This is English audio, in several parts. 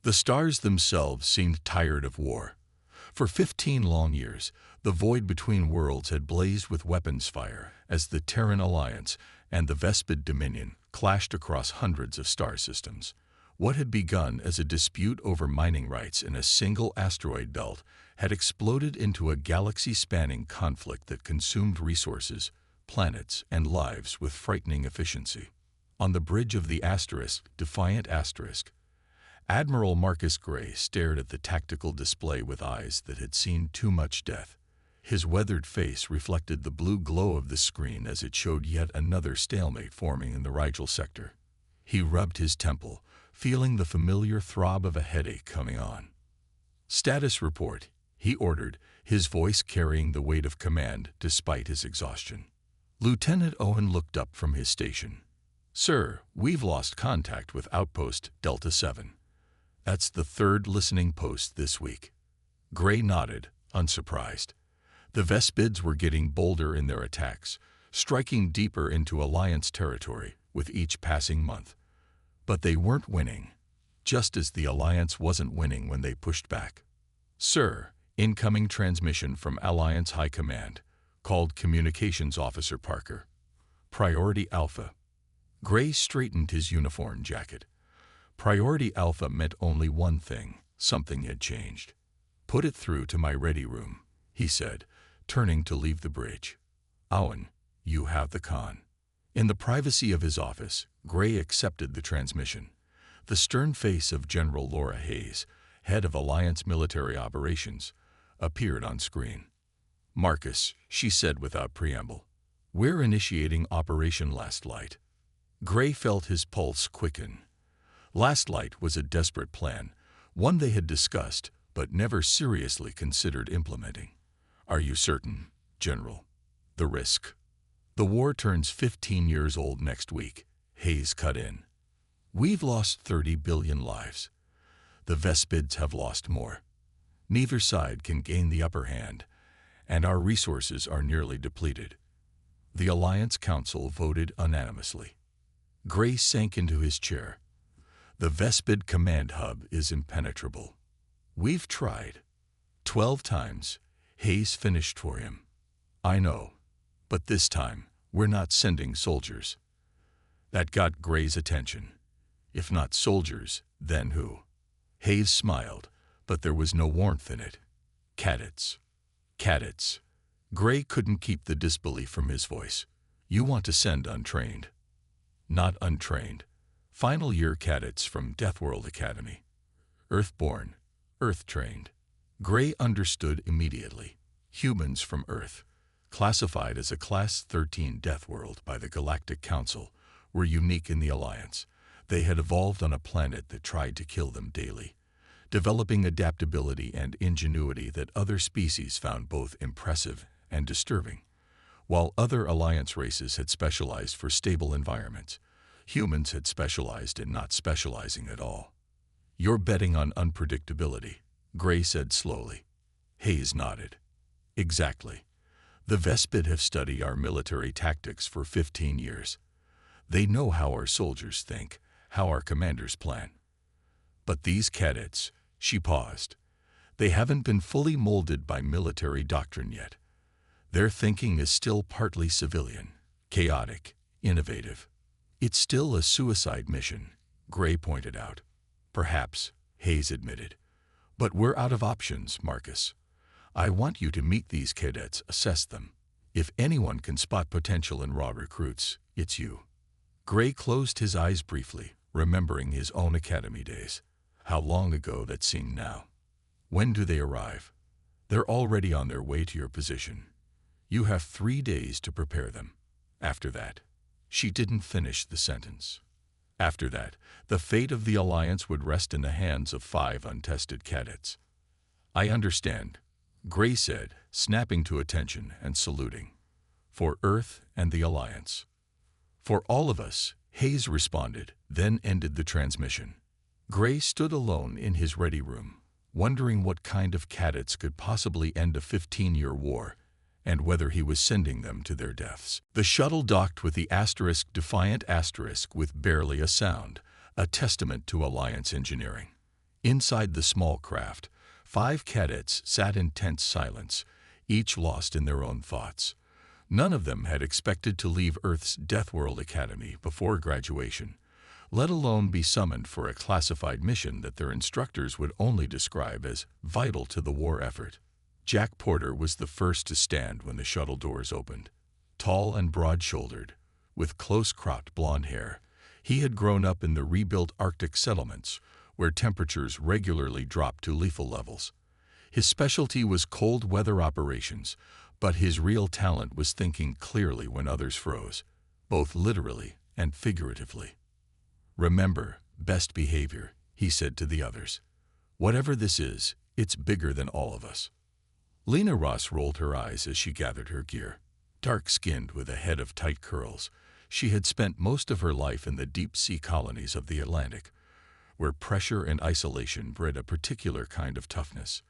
The stars themselves seemed tired of war. For 15 long years, the void between worlds had blazed with weapons fire as the Terran Alliance and the Vespid Dominion clashed across hundreds of star systems. What had begun as a dispute over mining rights in a single asteroid belt had exploded into a galaxy-spanning conflict that consumed resources, planets, and lives with frightening efficiency. On the bridge of the Defiant Asterisk, Admiral Marcus Gray stared at the tactical display with eyes that had seen too much death. His weathered face reflected the blue glow of the screen as it showed yet another stalemate forming in the Rigel sector. He rubbed his temple, feeling the familiar throb of a headache coming on. "Status report," he ordered, his voice carrying the weight of command despite his exhaustion. Lieutenant Owen looked up from his station. "Sir, we've lost contact with Outpost Delta 7. That's the third listening post this week." Gray nodded, unsurprised. The Vespids were getting bolder in their attacks, striking deeper into Alliance territory with each passing month. But they weren't winning, just as the Alliance wasn't winning when they pushed back. "Sir, incoming transmission from Alliance High Command," called Communications Officer Parker. "Priority Alpha." Gray straightened his uniform jacket. Priority Alpha meant only one thing: something had changed. "Put it through to my ready room," he said, turning to leave the bridge. "Owen, you have the con." In the privacy of his office, Gray accepted the transmission. The stern face of General Laura Hayes, head of Alliance Military Operations, appeared on screen. "Marcus," she said without preamble, "we're initiating Operation Last Light." Gray felt his pulse quicken. Last Light was a desperate plan, one they had discussed but never seriously considered implementing. "Are you certain, General? The risk." "The war turns 15 years old next week," Hayes cut in. "We've lost 30 billion lives. The Vespids have lost more. Neither side can gain the upper hand, and our resources are nearly depleted." The Alliance Council voted unanimously. Gray sank into his chair. "The Vespid Command Hub is impenetrable. We've tried 12 times, Hayes finished for him. "I know, but this time we're not sending soldiers." That got Gray's attention. If not soldiers, then who? Hayes smiled, but there was no warmth in it. "Cadets. Cadets." Gray couldn't keep the disbelief from his voice. "You want to send untrained." "Not untrained. Final-year cadets from Deathworld Academy. Earth-born, Earth-trained." Gray understood immediately. Humans from Earth, classified as a Class 13 Deathworld by the Galactic Council, were unique in the Alliance. They had evolved on a planet that tried to kill them daily, developing adaptability and ingenuity that other species found both impressive and disturbing. While other Alliance races had specialized for stable environments, humans had specialized in not specializing at all. "You're betting on unpredictability," Gray said slowly. Hayes nodded. "Exactly. The Vespid have studied our military tactics for 15 years. They know how our soldiers think, how our commanders plan. But these cadets," she paused, "they haven't been fully molded by military doctrine yet. Their thinking is still partly civilian, chaotic, innovative." "It's still a suicide mission," Gray pointed out. "Perhaps," Hayes admitted. "But we're out of options, Marcus. I want you to meet these cadets, assess them. If anyone can spot potential in raw recruits, it's you." Gray closed his eyes briefly, remembering his own academy days. How long ago that seemed now. "When do they arrive?" "They're already on their way to your position. You have 3 days to prepare them. After that..." She didn't finish the sentence. "After that, the fate of the Alliance would rest in the hands of 5 untested cadets." "I understand," Gray said, snapping to attention and saluting. "For Earth and the Alliance." "For all of us," Hayes responded, then ended the transmission. Gray stood alone in his ready room, wondering what kind of cadets could possibly end a 15-year war, and whether he was sending them to their deaths. The shuttle docked with the Defiant Asterisk with barely a sound, a testament to Alliance engineering. Inside the small craft, 5 cadets sat in tense silence, each lost in their own thoughts. None of them had expected to leave Earth's Deathworld Academy before graduation, let alone be summoned for a classified mission that their instructors would only describe as vital to the war effort. Jack Porter was the first to stand when the shuttle doors opened. Tall and broad-shouldered, with close-cropped blonde hair, he had grown up in the rebuilt Arctic settlements, where temperatures regularly dropped to lethal levels. His specialty was cold weather operations, but his real talent was thinking clearly when others froze, both literally and figuratively. "Remember, best behavior," he said to the others. "Whatever this is, it's bigger than all of us." Lena Ross rolled her eyes as she gathered her gear. Dark-skinned with a head of tight curls, she had spent most of her life in the deep-sea colonies of the Atlantic, where pressure and isolation bred a particular kind of toughness.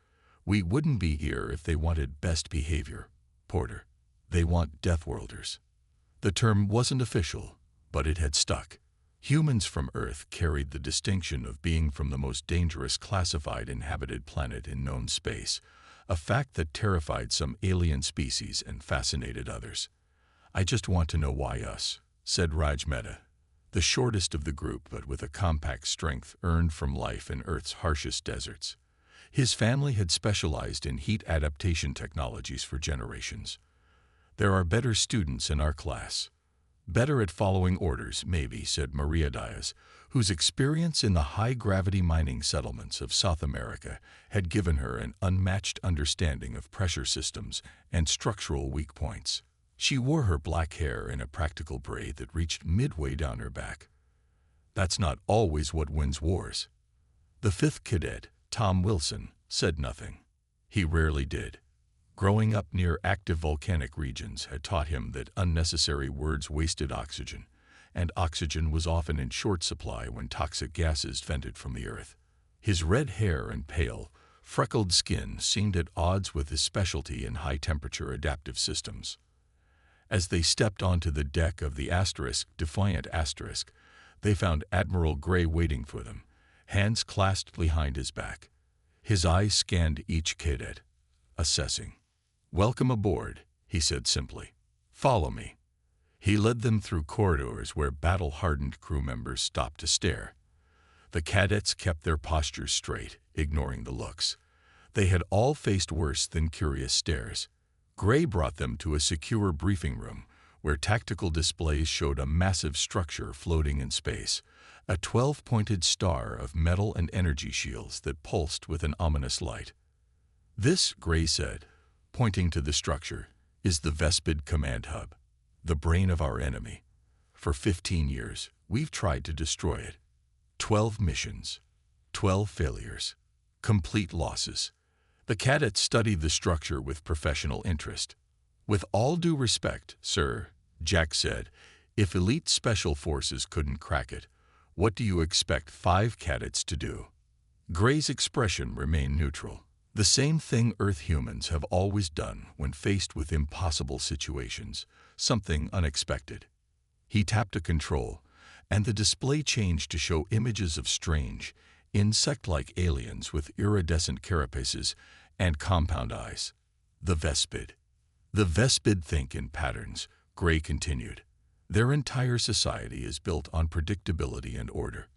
"We wouldn't be here if they wanted best behavior, Porter. They want Deathworlders." The term wasn't official, but it had stuck. Humans from Earth carried the distinction of being from the most dangerous classified inhabited planet in known space, a fact that terrified some alien species and fascinated others. "I just want to know why us," said Raj Mehta, the shortest of the group but with a compact strength earned from life in Earth's harshest deserts. His family had specialized in heat adaptation technologies for generations. "There are better students in our class." "Better at following orders, maybe," said Maria Diaz, whose experience in the high-gravity mining settlements of South America had given her an unmatched understanding of pressure systems and structural weak points. She wore her black hair in a practical braid that reached midway down her back. "That's not always what wins wars." The 5th cadet, Tom Wilson, said nothing. He rarely did. Growing up near active volcanic regions had taught him that unnecessary words wasted oxygen, and oxygen was often in short supply when toxic gases vented from the Earth. His red hair and pale, freckled skin seemed at odds with his specialty in high-temperature adaptive systems. As they stepped onto the deck of the Defiant Asterisk, they found Admiral Gray waiting for them, hands clasped behind his back. His eyes scanned each cadet, assessing. "Welcome aboard," he said simply. "Follow me." He led them through corridors where battle-hardened crew members stopped to stare. The cadets kept their postures straight, ignoring the looks. They had all faced worse than curious stares. Gray brought them to a secure briefing room, where tactical displays showed a massive structure floating in space, a 12-pointed star of metal and energy shields that pulsed with an ominous light. "This," Gray said, pointing to the structure, "is the Vespid Command Hub, the brain of our enemy. For 15 years, we've tried to destroy it. 12 missions, 12 failures, complete losses." The cadets studied the structure with professional interest. "With all due respect, sir," Jack said, "if elite special forces couldn't crack it, what do you expect 5 cadets to do?" Gray's expression remained neutral. "The same thing Earth humans have always done when faced with impossible situations, something unexpected." He tapped a control, and the display changed to show images of strange, insect-like aliens with iridescent carapaces and compound eyes. "The Vespid. The Vespid think in patterns," Gray continued. "Their entire society is built on predictability and order.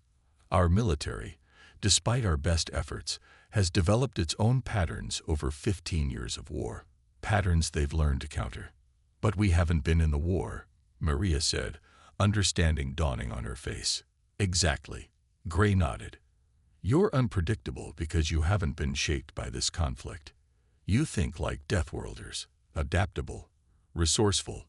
Our military, despite our best efforts, has developed its own patterns over 15 years of war, patterns they've learned to counter." "But we haven't been in the war," Maria said, understanding dawning on her face. "Exactly." Gray nodded. "You're unpredictable because you haven't been shaped by this conflict. You think like Deathworlders, adaptable, resourceful,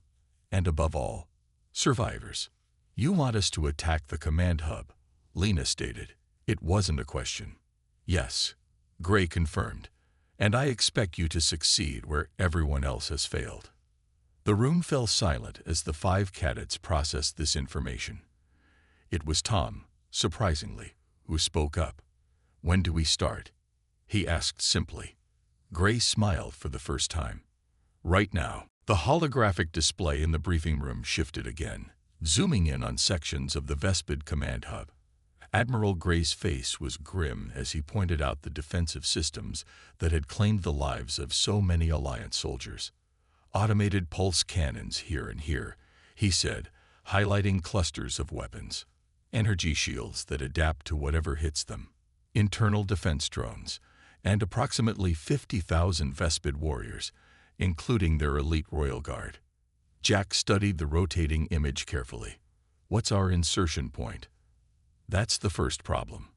and above all, survivors." "You want us to attack the command hub," Lena stated. It wasn't a question. "Yes," Gray confirmed, "and I expect you to succeed where everyone else has failed." The room fell silent as the 5 cadets processed this information. It was Tom, surprisingly, who spoke up. "When do we start?" he asked simply. Gray smiled for the first time. "Right now." The holographic display in the briefing room shifted again, zooming in on sections of the Vespid Command Hub. Admiral Gray's face was grim as he pointed out the defensive systems that had claimed the lives of so many Alliance soldiers. Automated pulse cannons here and here, he said, highlighting clusters of weapons. Energy shields that adapt to whatever hits them. Internal defense drones, and approximately 50,000 Vespid warriors, including their elite royal guard. Jack studied the rotating image carefully. What's our insertion point? That's the first problem,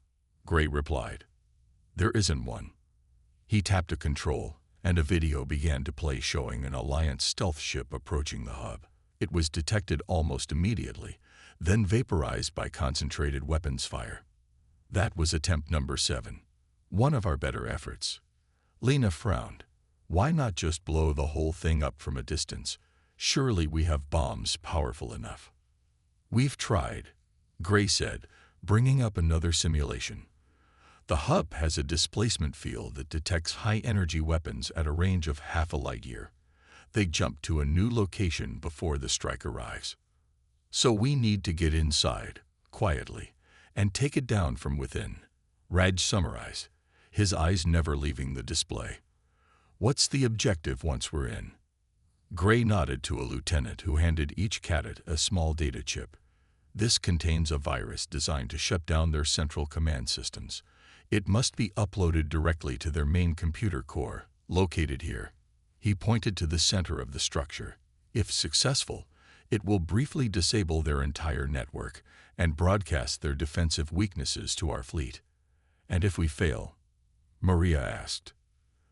Gray replied. There isn't one. He tapped a control, and a video began to play showing an Alliance stealth ship approaching the hub. It was detected almost immediately, then vaporized by concentrated weapons fire. That was attempt number 7. One of our better efforts. Lena frowned. Why not just blow the whole thing up from a distance? Surely we have bombs powerful enough. We've tried, Gray said, bringing up another simulation. The hub has a displacement field that detects high-energy weapons at a range of half a light year. They jump to a new location before the strike arrives. So we need to get inside, quietly, and take it down from within, Raj summarized, his eyes never leaving the display. What's the objective once we're in? Gray nodded to a lieutenant who handed each cadet a small data chip. This contains a virus designed to shut down their central command systems. It must be uploaded directly to their main computer core, located here. He pointed to the center of the structure. If successful, it will briefly disable their entire network and broadcast their defensive weaknesses to our fleet. And if we fail? Maria asked.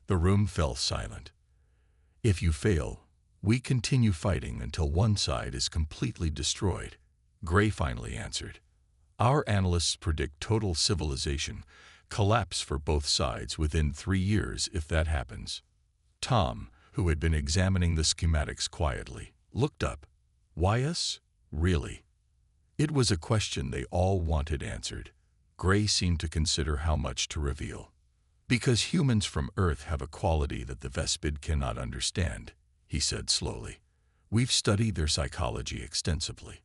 The room fell silent. If you fail, we continue fighting until one side is completely destroyed, Gray finally answered. Our analysts predict total civilization collapse for both sides within 3 years if that happens. Tom, who had been examining the schematics quietly, looked up. Why us? Really? It was a question they all wanted answered. Gray seemed to consider how much to reveal. Because humans from Earth have a quality that the Vespid cannot understand, he said slowly. We've studied their psychology extensively.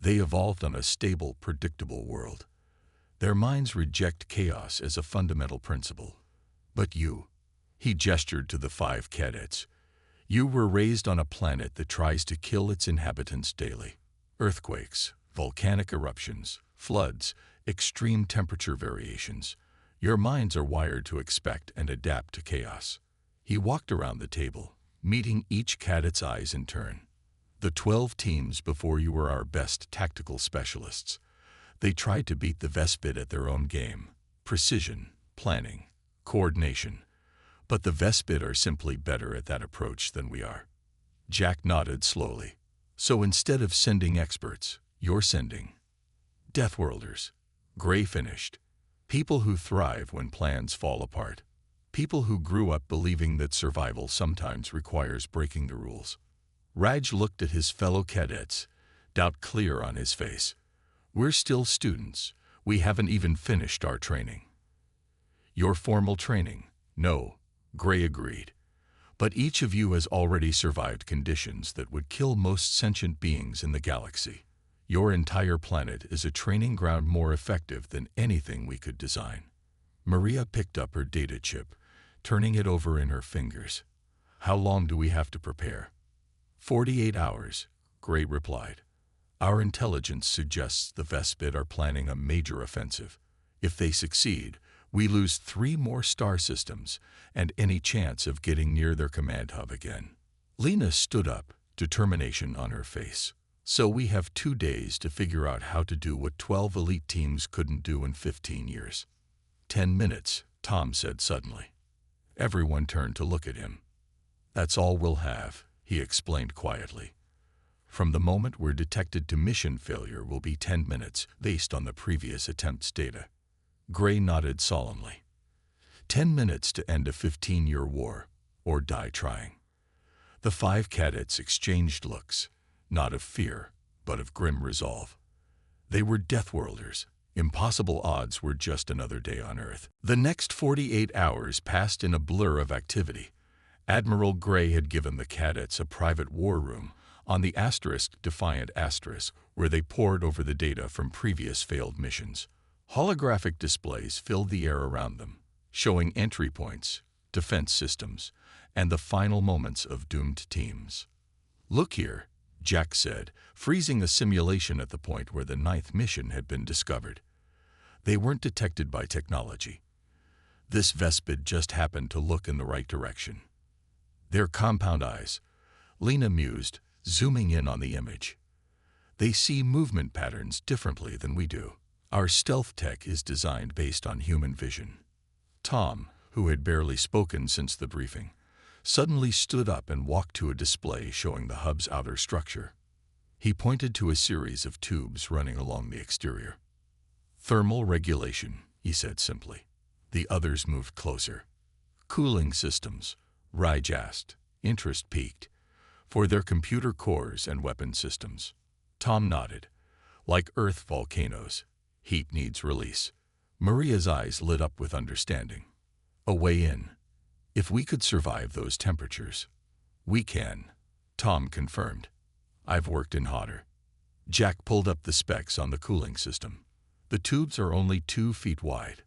They evolved on a stable, predictable world. Their minds reject chaos as a fundamental principle. But you, he gestured to the 5 cadets, you were raised on a planet that tries to kill its inhabitants daily. Earthquakes, volcanic eruptions, floods, extreme temperature variations. Your minds are wired to expect and adapt to chaos. He walked around the table, meeting each cadet's eyes in turn. The 12 teams before you were our best tactical specialists. They tried to beat the Vespid at their own game. Precision, planning, coordination. But the Vespid are simply better at that approach than we are. Jack nodded slowly. So instead of sending experts, you're sending Deathworlders. Gray finished. People who thrive when plans fall apart. People who grew up believing that survival sometimes requires breaking the rules. Raj looked at his fellow cadets, doubt clear on his face. We're still students. We haven't even finished our training. Your formal training? No, Gray agreed. But each of you has already survived conditions that would kill most sentient beings in the galaxy. Your entire planet is a training ground more effective than anything we could design. Maria picked up her data chip, turning it over in her fingers. How long do we have to prepare? 48 hours, Gray replied. Our intelligence suggests the Vespid are planning a major offensive. If they succeed, we lose 3 more star systems and any chance of getting near their command hub again. Lena stood up, determination on her face. So we have 2 days to figure out how to do what 12 elite teams couldn't do in 15 years. 10 minutes, Tom said suddenly. Everyone turned to look at him. That's all we'll have, he explained quietly. From the moment we're detected to mission failure will be 10 minutes based on the previous attempt's data. Gray nodded solemnly. 10 minutes to end a 15-year war, or die trying. The 5 cadets exchanged looks, not of fear, but of grim resolve. They were Deathworlders. Impossible odds were just another day on Earth. The next 48 hours passed in a blur of activity. Admiral Gray had given the cadets a private war room on the *Defiant*, where they pored over the data from previous failed missions. Holographic displays filled the air around them, showing entry points, defense systems, and the final moments of doomed teams. "Look here," Jack said, freezing a simulation at the point where the 9th mission had been discovered. They weren't detected by technology. This Vespid just happened to look in the right direction. Their compound eyes, Lena mused, zooming in on the image. They see movement patterns differently than we do. Our stealth tech is designed based on human vision. Tom, who had barely spoken since the briefing, suddenly stood up and walked to a display showing the hub's outer structure. He pointed to a series of tubes running along the exterior. "Thermal regulation," he said simply. The others moved closer. "Cooling systems," Raj asked, interest peaked. "For their computer cores and weapon systems." Tom nodded. "Like Earth volcanoes, heat needs release." Maria's eyes lit up with understanding. "A way in. If we could survive those temperatures." "We can," Tom confirmed. "I've worked in hotter." Jack pulled up the specs on the cooling system. "The tubes are only 2 feet wide.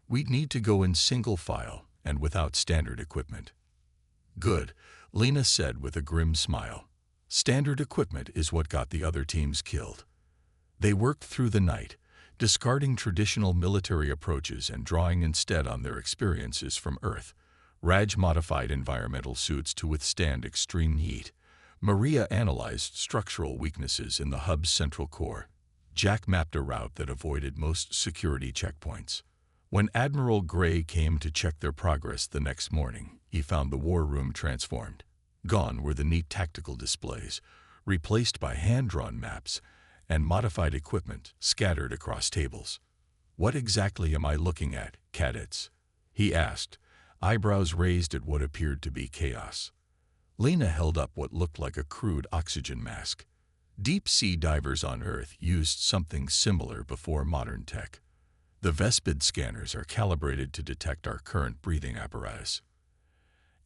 We'd need to go in single file and without standard equipment." "Good," Lena said with a grim smile. "Standard equipment is what got the other teams killed." They worked through the night, discarding traditional military approaches and drawing instead on their experiences from Earth. Raj modified environmental suits to withstand extreme heat. Maria analyzed structural weaknesses in the hub's central core. Jack mapped a route that avoided most security checkpoints. When Admiral Gray came to check their progress the next morning, he found the war room transformed. Gone were the neat tactical displays, replaced by hand-drawn maps and modified equipment scattered across tables. "What exactly am I looking at, cadets?" he asked, eyebrows raised at what appeared to be chaos. Lena held up what looked like a crude oxygen mask. Deep-sea divers on Earth used something similar before modern tech. The Vespid scanners are calibrated to detect our current breathing apparatus.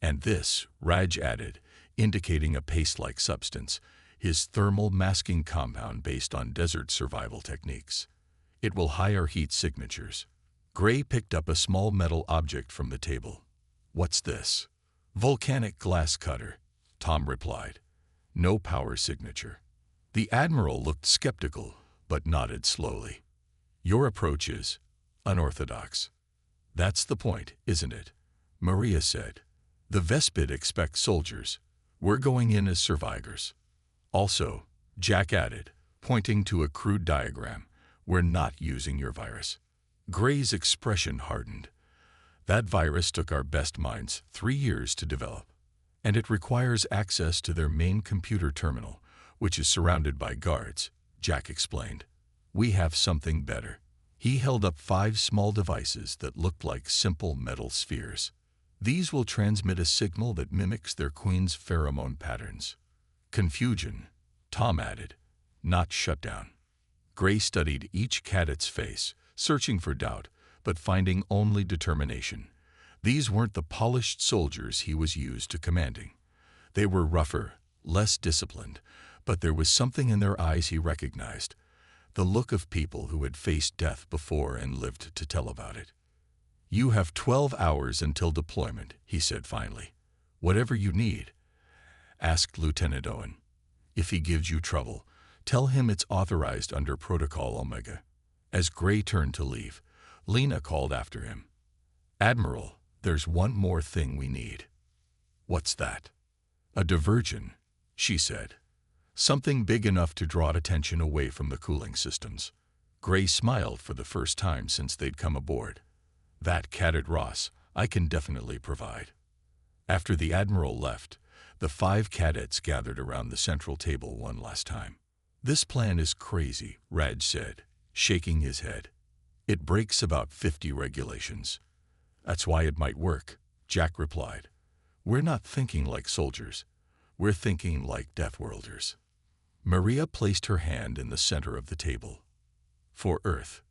"And this," Raj added, indicating a paste-like substance, his thermal masking compound based on desert survival techniques. "It will hide our heat signatures." Gray picked up a small metal object from the table. "What's this?" "Volcanic glass cutter," Tom replied. "No power signature." The Admiral looked skeptical, but nodded slowly. "Your approach is unorthodox." "That's the point, isn't it?" Maria said. "The Vespid expect soldiers. We're going in as survivors. Also," Jack added, pointing to a crude diagram, "we're not using your virus." Gray's expression hardened. "That virus took our best minds 3 years to develop, and it requires access to their main computer terminal, which is surrounded by guards," Jack explained. "We have something better." He held up 5 small devices that looked like simple metal spheres. "These will transmit a signal that mimics their queen's pheromone patterns." "Confusion," Tom added, "not shutdown." Gray studied each cadet's face, searching for doubt, but finding only determination. These weren't the polished soldiers he was used to commanding. They were rougher, less disciplined, but there was something in their eyes he recognized, the look of people who had faced death before and lived to tell about it. "You have 12 hours until deployment," he said finally. "Whatever you need, ask Lieutenant Owen. If he gives you trouble, tell him it's authorized under Protocol Omega." As Gray turned to leave, Lena called after him. "Admiral, there's one more thing we need." "What's that?" "A diversion," she said. "Something big enough to draw attention away from the cooling systems." Gray smiled for the first time since they'd come aboard. "That, Cadet Ross, I can definitely provide." After the Admiral left, the 5 cadets gathered around the central table one last time. "This plan is crazy," Raj said, shaking his head. "It breaks about 50 regulations." "That's why it might work," Jack replied. "We're not thinking like soldiers. We're thinking like Deathworlders." Maria placed her hand in the center of the table. "For Earth."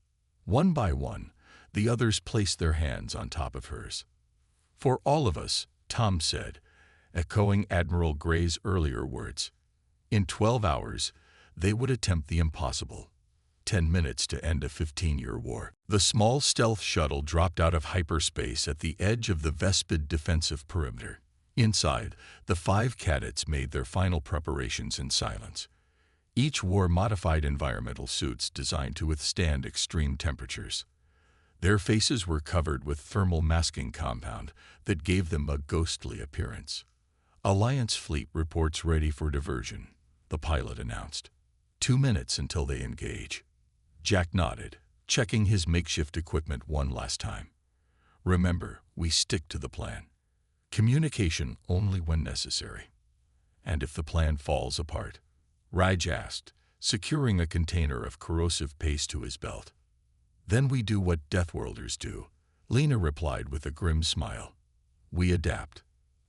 One by one, the others placed their hands on top of hers. "For all of us," Tom said, echoing Admiral Gray's earlier words. In 12 hours, they would attempt the impossible. 10 minutes to end a 15-year war. The small stealth shuttle dropped out of hyperspace at the edge of the Vespid defensive perimeter. Inside, the 5 cadets made their final preparations in silence. Each wore modified environmental suits designed to withstand extreme temperatures. Their faces were covered with thermal masking compound that gave them a ghostly appearance. Alliance fleet reports ready for diversion, the pilot announced. 2 minutes until they engage. Jack nodded, checking his makeshift equipment one last time. Remember, we stick to the plan. Communication only when necessary. And if the plan falls apart? Raj asked, securing a container of corrosive paste to his belt. Then we do what Deathworlders do, Lena replied with a grim smile. We adapt.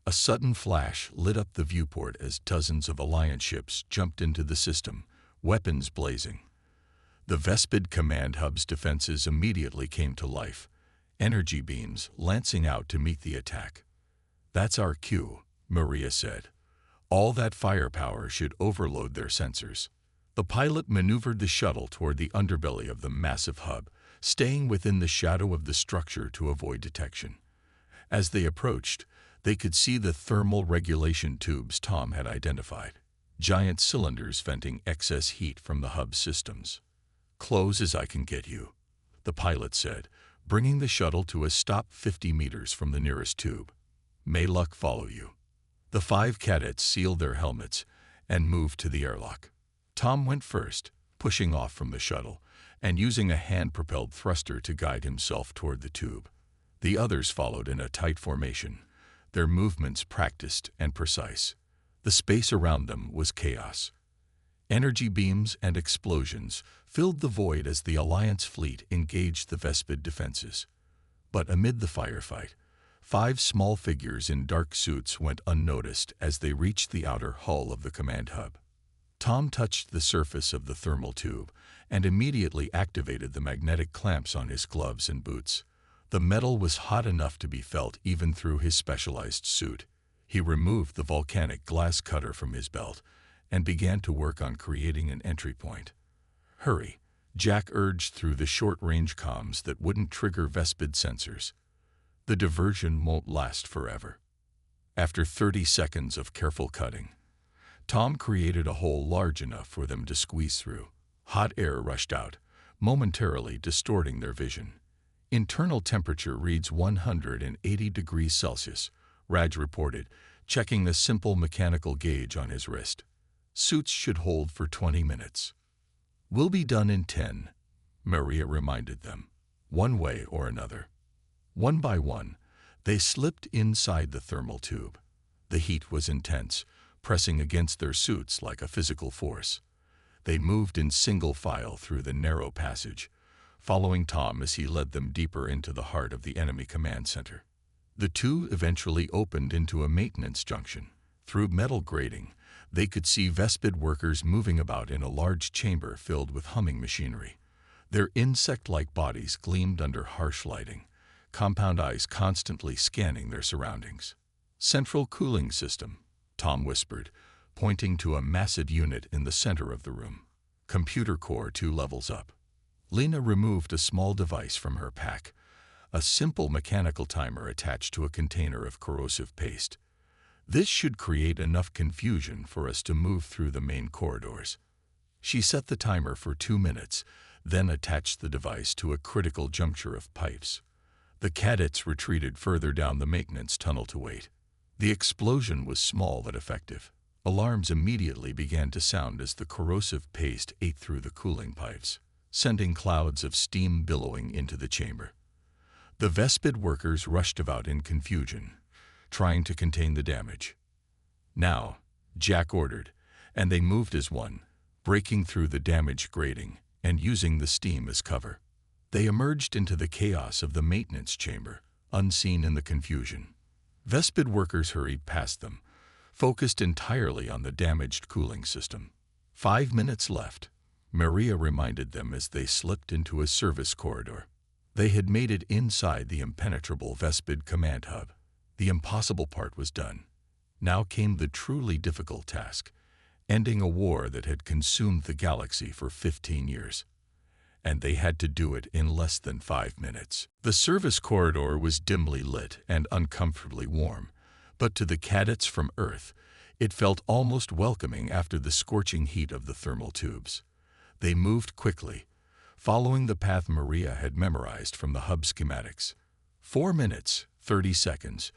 A sudden flash lit up the viewport as dozens of Alliance ships jumped into the system, weapons blazing. The Vespid command hub's defenses immediately came to life, energy beams lancing out to meet the attack. That's our cue, Maria said. All that firepower should overload their sensors. The pilot maneuvered the shuttle toward the underbelly of the massive hub, staying within the shadow of the structure to avoid detection. As they approached, they could see the thermal regulation tubes Tom had identified, giant cylinders venting excess heat from the hub's systems. Close as I can get you, the pilot said, bringing the shuttle to a stop 50 meters from the nearest tube. May luck follow you. The 5 cadets sealed their helmets and moved to the airlock. Tom went first, pushing off from the shuttle and using a hand-propelled thruster to guide himself toward the tube. The others followed in a tight formation, their movements practiced and precise. The space around them was chaos. Energy beams and explosions filled the void as the Alliance fleet engaged the Vespid defenses. But amid the firefight, 5 small figures in dark suits went unnoticed as they reached the outer hull of the command hub. Tom touched the surface of the thermal tube and immediately activated the magnetic clamps on his gloves and boots. The metal was hot enough to be felt even through his specialized suit. He removed the volcanic glass cutter from his belt and began to work on creating an entry point. Hurry, Jack urged through the short-range comms that wouldn't trigger Vespid sensors. The diversion won't last forever. After 30 seconds of careful cutting, Tom created a hole large enough for them to squeeze through. Hot air rushed out, momentarily distorting their vision. Internal temperature reads 180 degrees Celsius, Raj reported, checking the simple mechanical gauge on his wrist. Suits should hold for 20 minutes. We'll be done in 10, Maria reminded them, one way or another. One by one, they slipped inside the thermal tube. The heat was intense, pressing against their suits like a physical force. They moved in single file through the narrow passage, following Tom as he led them deeper into the heart of the enemy command center. The two eventually opened into a maintenance junction. Through metal grating, they could see Vespid workers moving about in a large chamber filled with humming machinery. Their insect-like bodies gleamed under harsh lighting, compound eyes constantly scanning their surroundings. Central cooling system, Tom whispered, pointing to a massive unit in the center of the room. Computer core 2 levels up. Lena removed a small device from her pack, a simple mechanical timer attached to a container of corrosive paste. This should create enough confusion for us to move through the main corridors. She set the timer for 2 minutes, then attached the device to a critical juncture of pipes. The cadets retreated further down the maintenance tunnel to wait. The explosion was small but effective. Alarms immediately began to sound as the corrosive paste ate through the cooling pipes, sending clouds of steam billowing into the chamber. The Vespid workers rushed about in confusion, trying to contain the damage. Now, Jack ordered, and they moved as one, breaking through the damaged grating and using the steam as cover. They emerged into the chaos of the maintenance chamber, unseen in the confusion. Vespid workers hurried past them, focused entirely on the damaged cooling system. 5 minutes left, Maria reminded them as they slipped into a service corridor. They had made it inside the impenetrable Vespid command hub. The impossible part was done. Now came the truly difficult task, ending a war that had consumed the galaxy for 15 years. and they had to do it in less than 5 minutes. The service corridor was dimly lit and uncomfortably warm, but to the cadets from Earth, it felt almost welcoming after the scorching heat of the thermal tubes. They moved quickly, following the path Maria had memorized from the hub schematics. 4 minutes, 30 seconds,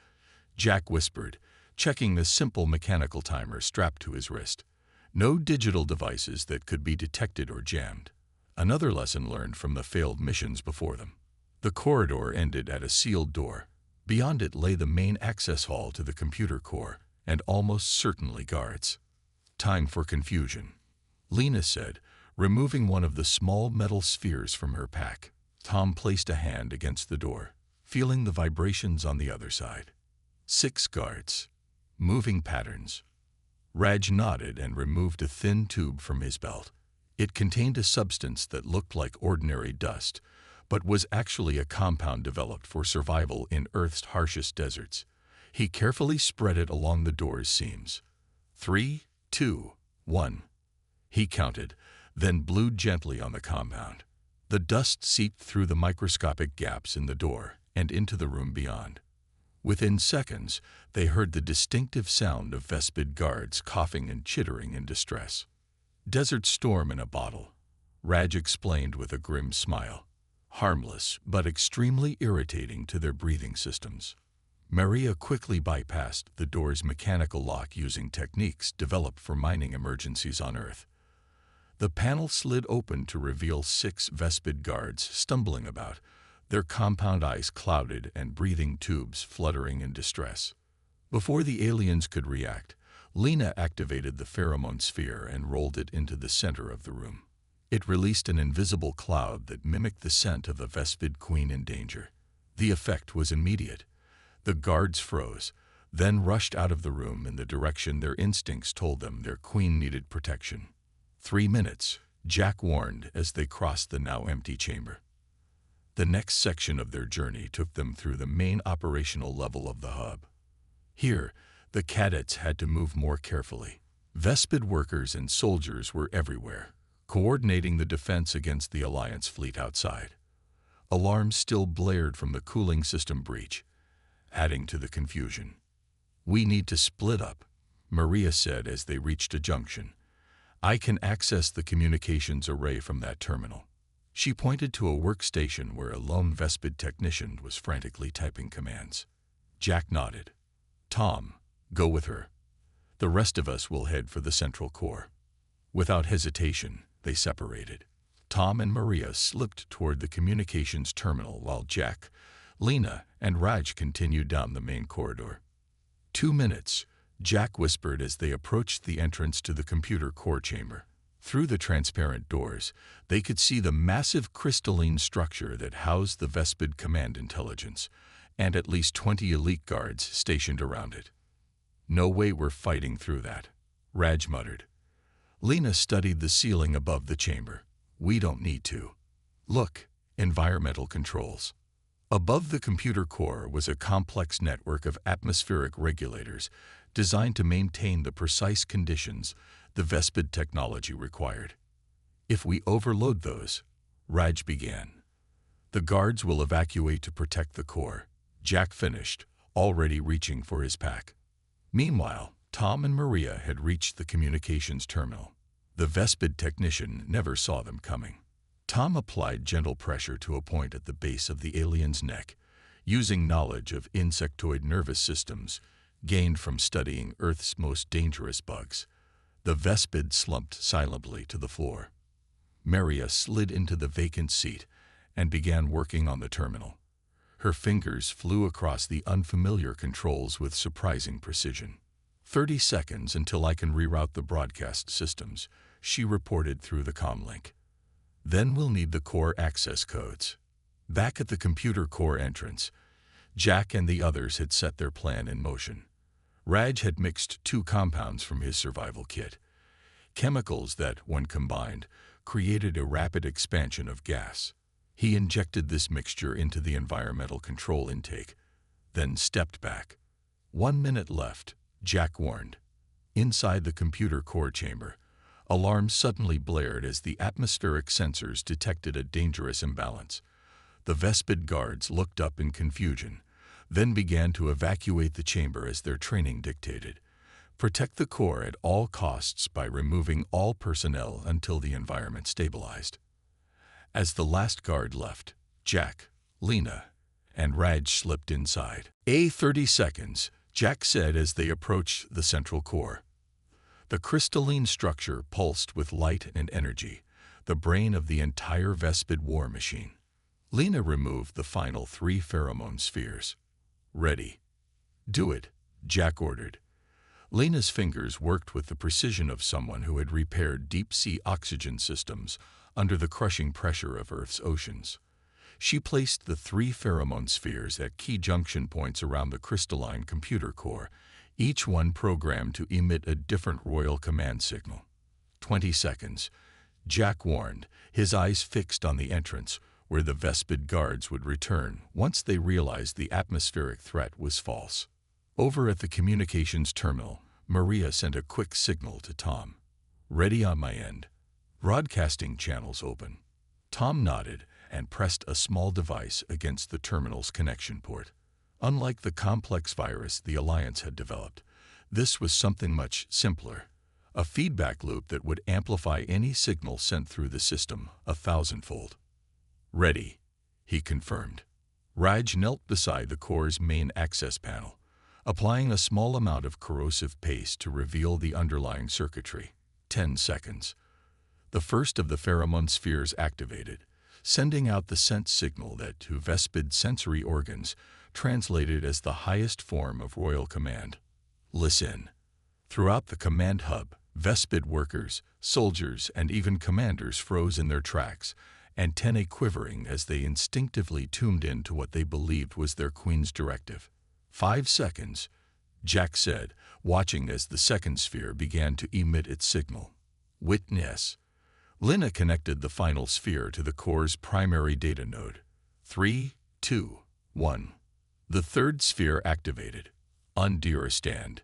Jack whispered, checking the simple mechanical timer strapped to his wrist. No digital devices that could be detected or jammed. Another lesson learned from the failed missions before them. The corridor ended at a sealed door. Beyond it lay the main access hall to the computer core, and almost certainly guards. Time for confusion, Lena said, removing one of the small metal spheres from her pack. Tom placed a hand against the door, feeling the vibrations on the other side. 6 guards. Moving patterns. Raj nodded and removed a thin tube from his belt. It contained a substance that looked like ordinary dust, but was actually a compound developed for survival in Earth's harshest deserts. He carefully spread it along the door's seams. 3, 2, 1. He counted, then blew gently on the compound. The dust seeped through the microscopic gaps in the door and into the room beyond. Within seconds, they heard the distinctive sound of Vespid guards coughing and chittering in distress. Desert storm in a bottle, Raj explained with a grim smile. Harmless, but extremely irritating to their breathing systems. Maria quickly bypassed the door's mechanical lock using techniques developed for mining emergencies on Earth. The panel slid open to reveal 6 Vespid guards stumbling about, their compound eyes clouded and breathing tubes fluttering in distress. Before the aliens could react, Lena activated the pheromone sphere and rolled it into the center of the room. It released an invisible cloud that mimicked the scent of a Vespid queen in danger. The effect was immediate. The guards froze, then rushed out of the room in the direction their instincts told them their queen needed protection. 3 minutes, Jack warned as they crossed the now empty chamber. The next section of their journey took them through the main operational level of the hub. Here, the cadets had to move more carefully. Vespid workers and soldiers were everywhere, coordinating the defense against the Alliance fleet outside. Alarms still blared from the cooling system breach, adding to the confusion. "We need to split up," Maria said as they reached a junction. "I can access the communications array from that terminal." She pointed to a workstation where a lone Vespid technician was frantically typing commands. Jack nodded. "Tom, go with her. The rest of us will head for the central core." Without hesitation, they separated. Tom and Maria slipped toward the communications terminal while Jack, Lena, and Raj continued down the main corridor. 2 minutes, Jack whispered as they approached the entrance to the computer core chamber. Through the transparent doors, they could see the massive crystalline structure that housed the Vespid command intelligence, and at least 20 elite guards stationed around it. "No way we're fighting through that," Raj muttered. Lena studied the ceiling above the chamber. "We don't need to. Look, environmental controls." Above the computer core was a complex network of atmospheric regulators designed to maintain the precise conditions the Vespid technology required. "If we overload those," Raj began, "the guards will evacuate to protect the core," Jack finished, already reaching for his pack. Meanwhile, Tom and Maria had reached the communications terminal. The Vespid technician never saw them coming. Tom applied gentle pressure to a point at the base of the alien's neck, using knowledge of insectoid nervous systems gained from studying Earth's most dangerous bugs. The Vespid slumped silently to the floor. Maria slid into the vacant seat and began working on the terminal. Her fingers flew across the unfamiliar controls with surprising precision. 30 seconds until I can reroute the broadcast systems, she reported through the comlink. Then we'll need the core access codes. Back at the computer core entrance, Jack and the others had set their plan in motion. Raj had mixed 2 compounds from his survival kit, chemicals that, when combined, created a rapid expansion of gas. He injected this mixture into the environmental control intake, then stepped back. 1 minute left, Jack warned. Inside the computer core chamber, Alarms suddenly blared as the atmospheric sensors detected a dangerous imbalance. The Vespid guards looked up in confusion, then began to evacuate the chamber as their training dictated. Protect the core at all costs by removing all personnel until the environment stabilized. As the last guard left, Jack, Lena, and Raj slipped inside. 30 seconds, Jack said as they approached the central core. The crystalline structure pulsed with light and energy, the brain of the entire Vespid war machine. Lena removed the final 3 pheromone spheres. Ready. Do it, Jack ordered. Lena's fingers worked with the precision of someone who had repaired deep-sea oxygen systems under the crushing pressure of Earth's oceans. She placed the 3 pheromone spheres at key junction points around the crystalline computer core, each one programmed to emit a different royal command signal. 20 seconds, Jack warned, his eyes fixed on the entrance, where the Vespid guards would return once they realized the atmospheric threat was false. Over at the communications terminal, Maria sent a quick signal to Tom. Ready on my end. Broadcasting channels open. Tom nodded and pressed a small device against the terminal's connection port. Unlike the complex virus the Alliance had developed, this was something much simpler. A feedback loop that would amplify any signal sent through the system 1,000-fold. Ready, he confirmed. Raj knelt beside the core's main access panel, applying a small amount of corrosive paste to reveal the underlying circuitry. 10 seconds. The first of the pheromone spheres activated, sending out the sense signal that, to Vespid sensory organs, translated as the highest form of royal command. Listen. Throughout the command hub, Vespid workers, soldiers, and even commanders froze in their tracks, antennae quivering as they instinctively tuned in to what they believed was their queen's directive. 5 seconds, Jack said, watching as the second sphere began to emit its signal. Witness. Lena connected the final sphere to the core's primary data node. 3, 2, 1. The third sphere activated. Understand.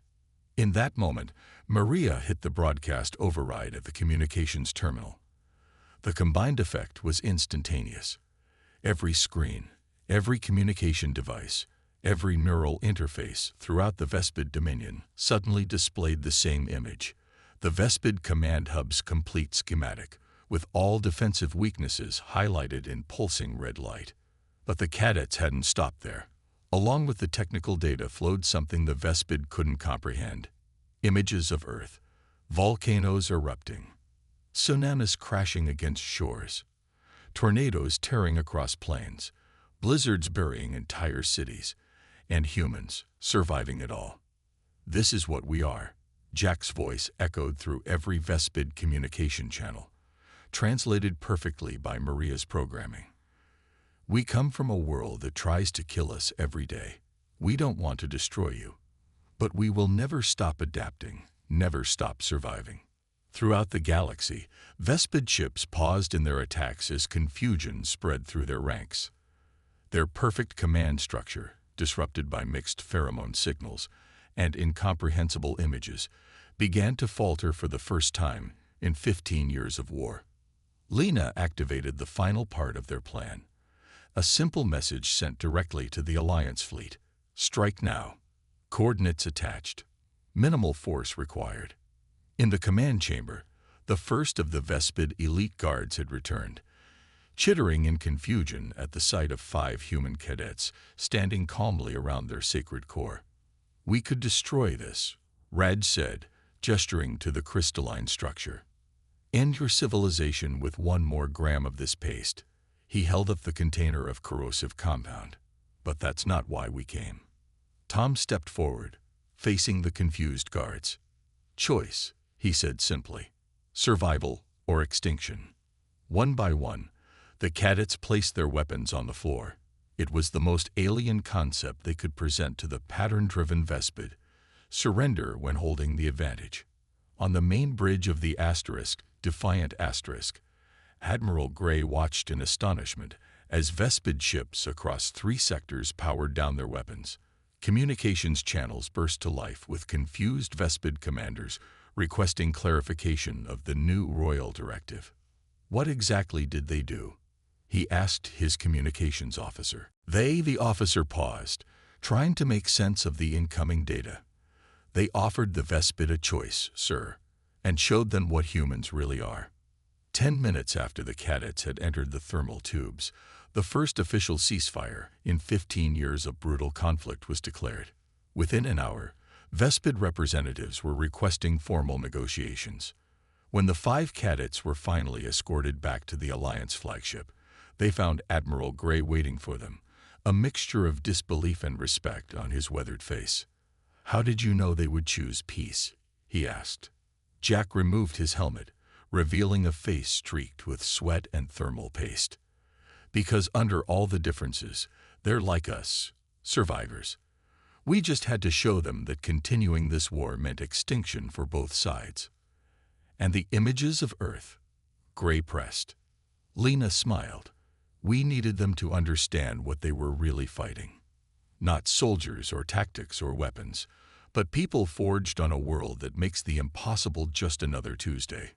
In that moment, Maria hit the broadcast override at the communications terminal. The combined effect was instantaneous. Every screen, every communication device, every neural interface throughout the Vespid Dominion suddenly displayed the same image, the Vespid Command Hub's complete schematic, with all defensive weaknesses highlighted in pulsing red light. But the cadets hadn't stopped there. Along with the technical data flowed something the Vespid couldn't comprehend. Images of Earth, volcanoes erupting, tsunamis crashing against shores, tornadoes tearing across plains, blizzards burying entire cities, and humans surviving it all. This is what we are. Jack's voice echoed through every Vespid communication channel, translated perfectly by Maria's programming. We come from a world that tries to kill us every day. We don't want to destroy you, but we will never stop adapting, never stop surviving. Throughout the galaxy, Vespid ships paused in their attacks as confusion spread through their ranks. Their perfect command structure, disrupted by mixed pheromone signals and incomprehensible images, began to falter for the first time in 15 years of war. Lena activated the final part of their plan. A simple message sent directly to the Alliance fleet. Strike now. Coordinates attached. Minimal force required. In the command chamber, the first of the Vespid elite guards had returned, chittering in confusion at the sight of 5 human cadets standing calmly around their sacred core. We could destroy this, Raj said, gesturing to the crystalline structure. End your civilization with 1 more gram of this paste. He held up the container of corrosive compound. But that's not why we came. Tom stepped forward, facing the confused guards. Choice, he said simply. Survival or extinction. One by one, the cadets placed their weapons on the floor. It was the most alien concept they could present to the pattern-driven Vespid. Surrender when holding the advantage. On the main bridge of the Defiant Asterisk, Admiral Gray watched in astonishment as Vespid ships across 3 sectors powered down their weapons. Communications channels burst to life with confused Vespid commanders requesting clarification of the new royal directive. What exactly did they do? He asked his communications officer. The officer paused, trying to make sense of the incoming data. They offered the Vespid a choice, sir, and showed them what humans really are. 10 minutes after the cadets had entered the thermal tubes, the first official ceasefire in 15 years of brutal conflict was declared. Within an hour, Vespid representatives were requesting formal negotiations. When the 5 cadets were finally escorted back to the Alliance flagship, they found Admiral Grey waiting for them, a mixture of disbelief and respect on his weathered face. "How did you know they would choose peace?" he asked. Jack removed his helmet, revealing a face streaked with sweat and thermal paste. "Because under all the differences, they're like us, survivors. We just had to show them that continuing this war meant extinction for both sides." "And the images of Earth?" Gray pressed. Lena smiled. "We needed them to understand what they were really fighting. Not soldiers or tactics or weapons, but people forged on a world that makes the impossible just another Tuesday."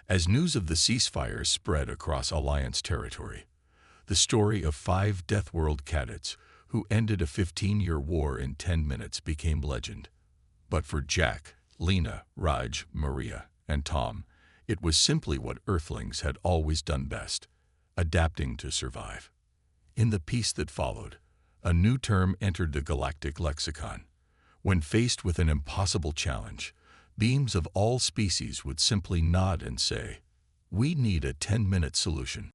As news of the ceasefire spread across Alliance territory, the story of 5 Deathworld cadets who ended a 15-year war in 10 minutes became legend. But for Jack, Lena, Raj, Maria, and Tom, it was simply what Earthlings had always done best: adapting to survive. In the peace that followed, a new term entered the galactic lexicon. When faced with an impossible challenge, beings of all species would simply nod and say, "We need a 10-minute solution."